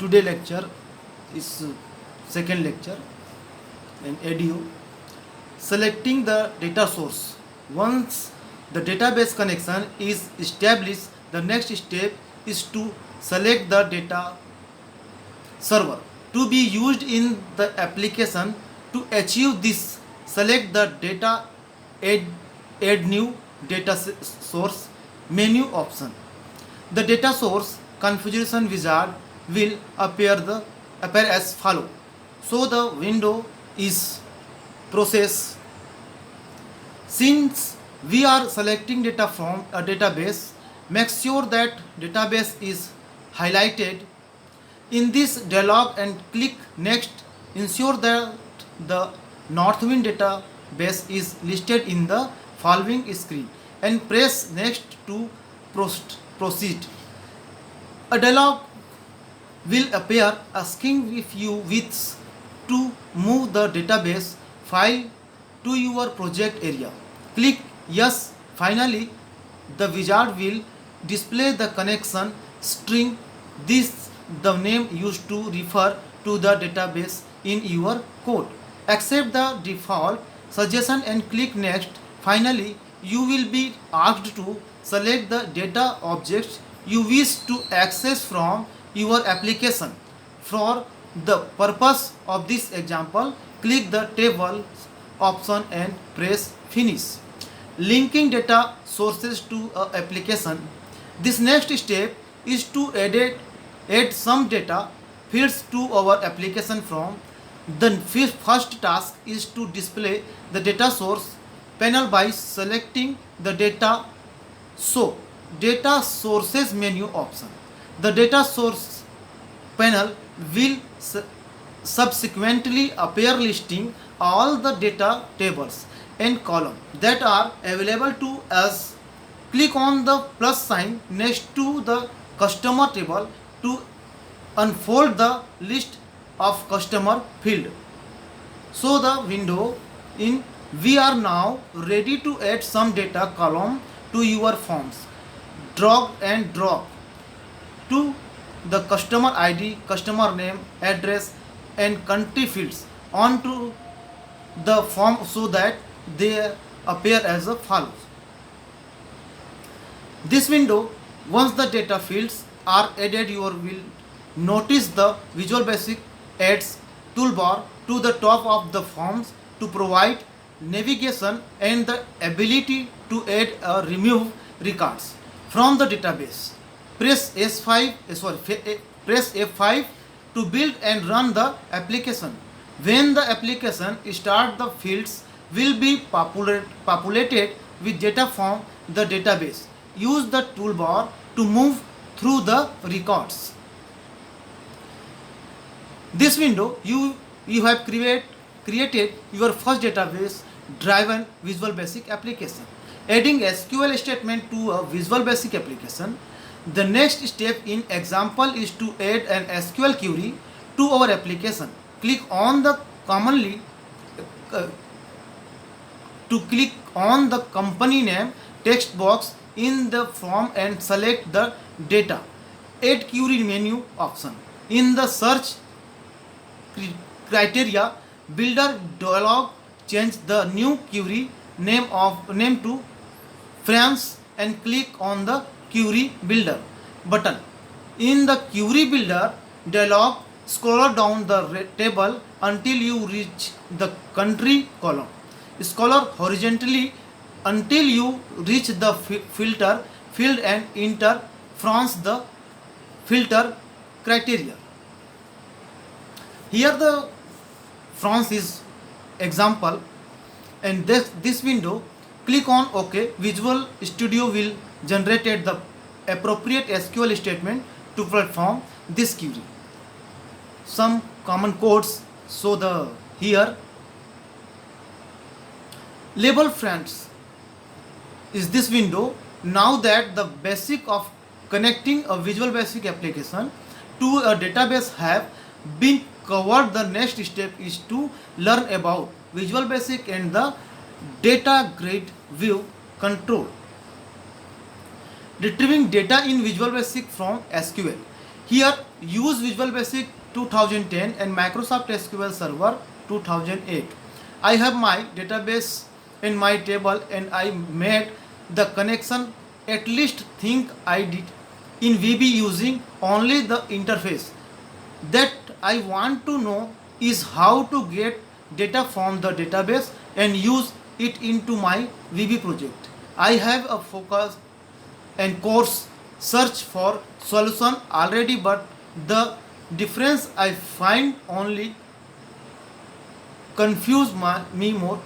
Today lecture is second lecture in ADU. Selecting the data source. Once the database connection is established, the next step is to select the data server to be used in the application. To achieve this, select the data add new data source menu option. The data source configuration wizard will appear as follow. So the window is process. Since we are selecting data from a database, make sure that database is highlighted in this dialog and click next. Ensure that the Northwind database is listed in the following screen and press next to proceed. A dialog will appear asking if you wish to move the database file to your project area. Click yes. Finally, the wizard will display the connection string. This the name used to refer to the database in your code. Accept the default suggestion and click next. Finally, you will be asked to select the data objects you wish to access from your application. For the purpose of this example, click the table option and press finish. Linking data sources to a application. This next step is to add some data fields to our application from. The first task is to display the data source panel by selecting the data sources menu option. The data source panel will subsequently appear listing all the data tables and columns that are available to us. Click on the plus sign next to the customer table to unfold the list of customer field. So the window in we are now ready to add some data column to your forms. Drag and drop to the customer ID, customer name, address and country fields onto the form so that they appear as follows. This window, once the data fields are added, you will notice the Visual Basic adds toolbar to the top of the forms to provide navigation and the ability to add or remove records from the database. Press F5 to build and run the application. When the application starts, the fields will be populated with data from the database. Use the toolbar to move through the records. This window, you have created your first database driven Visual Basic application. Adding SQL statement to a Visual Basic application. The next step in example is to add an SQL query to our application. Click on the company name text box in the form and select the data add query menu option. In the search criteria builder dialog, change the new query name to France and click on the query builder button. In the query builder dialog, scroll down the table until you reach the country column. Scroll horizontally until you reach the filter field and enter France the filter criteria. Here the France is example, and this window, click on OK. Visual Studio will generate the appropriate SQL statement to perform this query. Some common codes. So the here label friends is this window. Now that the basic of connecting a Visual Basic application to a database have been covered, the next step is to learn about Visual Basic and the data grid view control. Retrieving data in Visual Basic from SQL. Here use Visual Basic 2010 and Microsoft SQL Server 2008. I have my database in my table and I made the connection. At least think I did in VB using only the interface. That I want to know is how to get data from the database and use it into my VB project. I have a focus and course search for solution already, but the difference I find only confuse me more.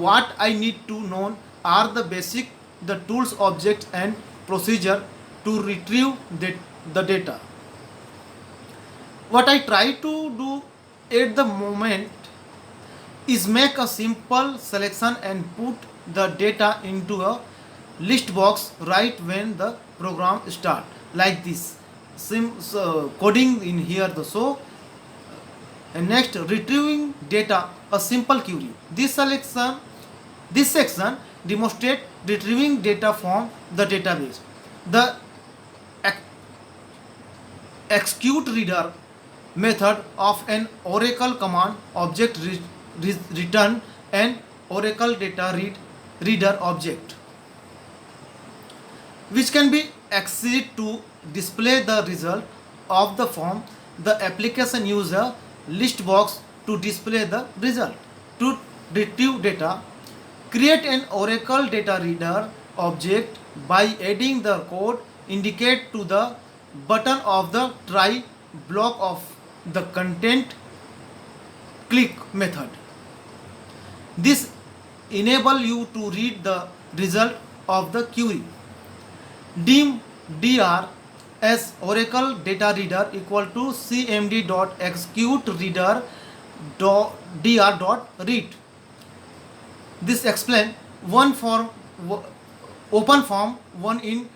What I need to know are the basic, the tools, objects and procedure to retrieve the data. What I try to do at the moment is make a simple selection and put the data into a list box right when the program start, like this. Coding in here the so. And next, retrieving data, a simple query. This section demonstrate retrieving data from the database. The execute reader method of an Oracle command object return an Oracle data reader object, which can be accessed to display the result of the form. The application uses a list box to display the result. To retrieve data, create an Oracle data reader object by adding the code indicate to the button of the try block of the content click method. This enable you to read the result of the query. Dim dr as Oracle data reader equal to cmd.execute reader dr.read. This explain one form, open form one in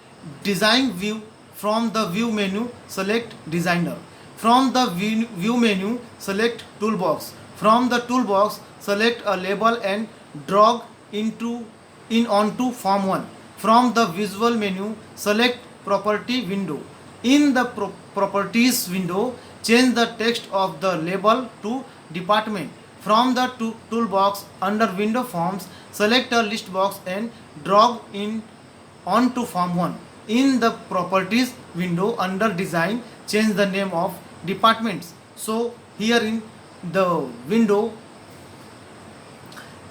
design view. From the view menu select designer. From the view menu select toolbox. From the toolbox select a label and drag onto form 1. From the visual menu select property window. In the properties window change the text of the label to department. From the toolbox under window forms select a list box and drag onto form 1. In the properties window under design change the name of departments. So here in the window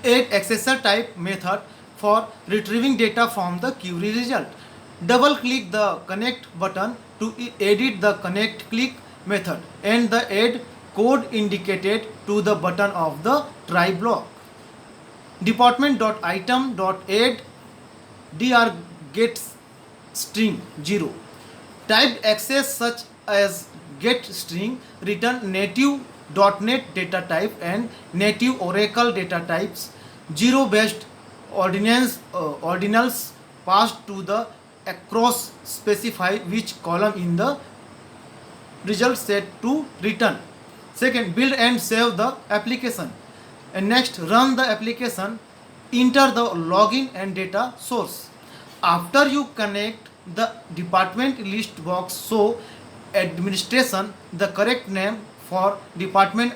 add accessor type method for retrieving data from the query result. Double click the connect button to edit the connect click method and the add code indicated to the button of the try block. Department.item.add dr gets string 0. Typed access such as get string return native .NET data type and native Oracle data types. 0 based ordinals passed to the across specify which column in the result set to return. Second, build and save the application. And next, run the application. Enter the login and data source. After you connect the department list box, so administration the correct name for department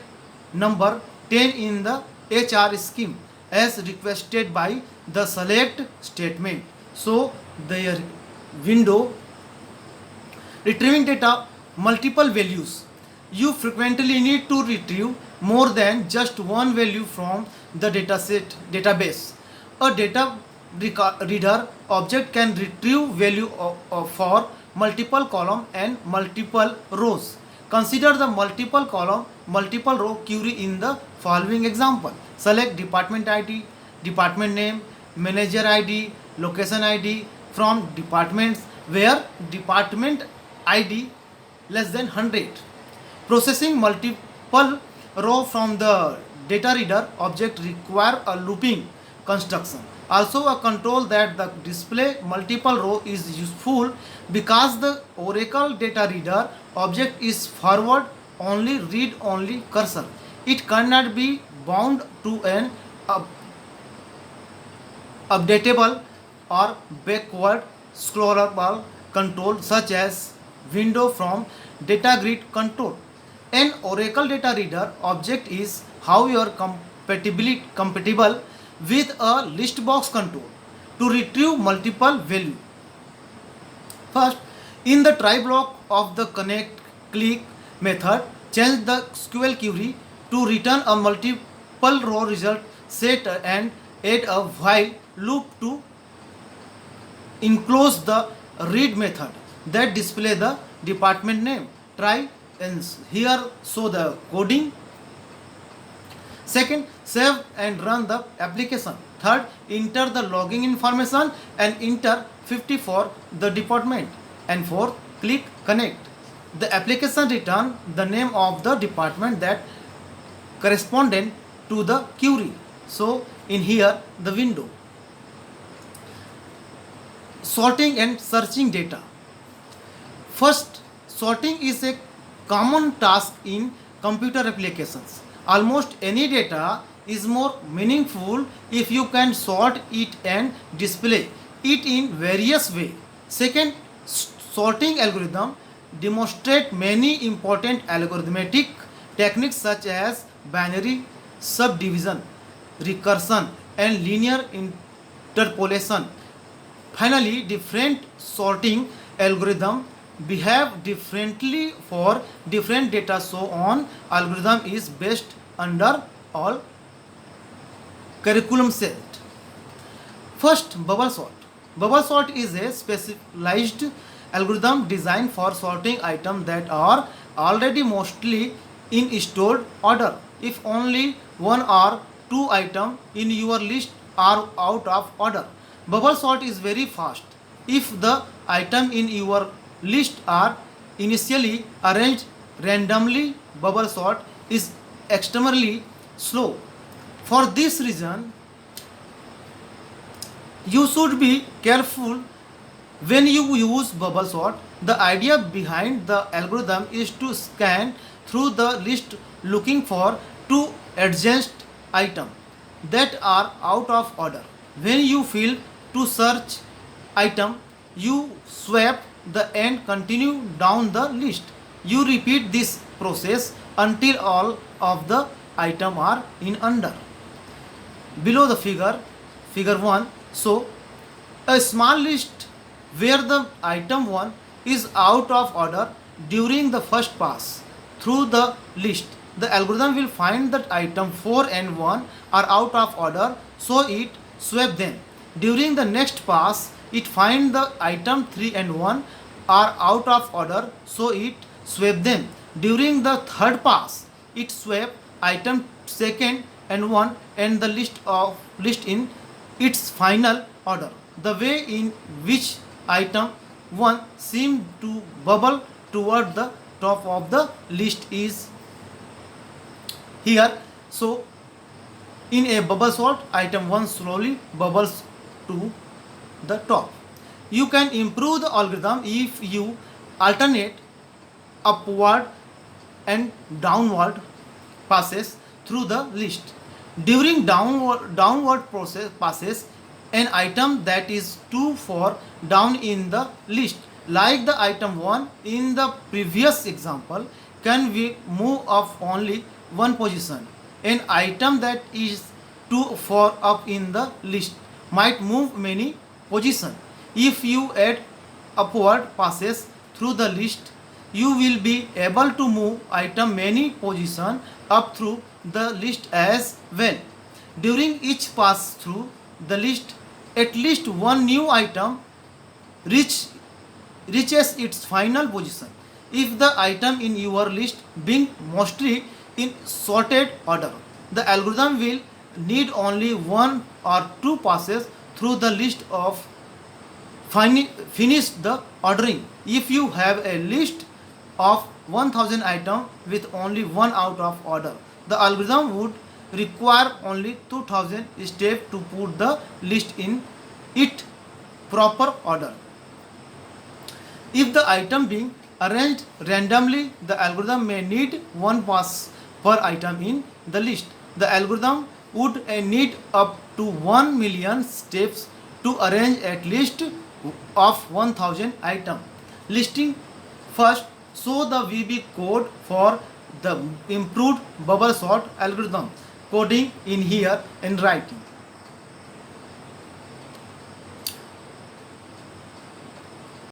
number 10 in the HR scheme as requested by the select statement. So the window retrieving data multiple values. You frequently need to retrieve more than just one value from the database. A data reader object can retrieve value for multiple column and multiple rows. Consider the multiple column, multiple row query in the following example. Select department ID, department name, manager ID, location ID from departments where department ID less than 100. Processing multiple row from the data reader object require a looping construction. Also a control that the display multiple row is useful because the Oracle data reader object is forward only read only cursor. It cannot be bound to an updatable or backward scrollable control such as window from data grid control. An Oracle data reader object is how you are compatible with a list box control to retrieve multiple value. First, in the try block of the connect click method, change the SQL query to return a multiple row result set and add a while loop to enclose the read method that display the department name. Try and here show the coding. Second, save and run the application. Third, enter the logging information and enter 50 for the department. And fourth, click connect. The application return the name of the department that correspondent to the query. So in here the window. Sorting and searching data. First, sorting is a common task in computer applications. Almost any data is more meaningful if you can sort it and display it in various ways. Second, sorting algorithm demonstrate many important algorithmic techniques such as binary subdivision, recursion, and linear interpolation. Finally, different sorting algorithm behave differently for different data, so on algorithm is based under all curriculum set. First, bubble sort. Bubble sort is a specialized algorithm designed for sorting items that are already mostly in stored order. If only one or two items in your list are out of order, bubble sort is very fast. If the item in your list are initially arranged randomly, bubble sort is extremely slow. For this reason, you should be careful when you use bubble sort. The idea behind the algorithm is to scan through the list looking for two adjacent items that are out of order. When you fail to search item, you swap the and continue down the list. You repeat this process until all of the items are in under. Below the figure 1, so a small list where the item 1 is out of order during the first pass through the list. The algorithm will find that item 4 and 1 are out of order, so it swap them. During the next pass, it find the item 3 and 1 are out of order, so it swap them. During the third pass, it swap item 2 and 1 and the list in its final order. The way in which item 1 seems to bubble toward the top of the list is here. So in a bubble sort, item 1 slowly bubbles to the top. You can improve the algorithm if you alternate upward and downward passes through the list. During downward passes, an item that is too far down in the list, like the item 1 in the previous example, can be moved up only one position. An item that is too far up in the list might move many positions. If you add upward passes through the list, you will be able to move item many positions up through the list as well. During each pass through the list, at least one new item reaches its final position. If the item in your list being mostly in sorted order, the algorithm will need only one or two passes through the list of finish the ordering. If you have a list of 1000 items with only one out of order, the algorithm would require only 2000 steps to put the list in its proper order. If the item being arranged randomly, the algorithm may need one pass per item in the list. The algorithm would need up to 1 million steps to arrange at least of 1000 items. Listing First, show the VB code for the improved bubble sort algorithm. Coding in here and writing.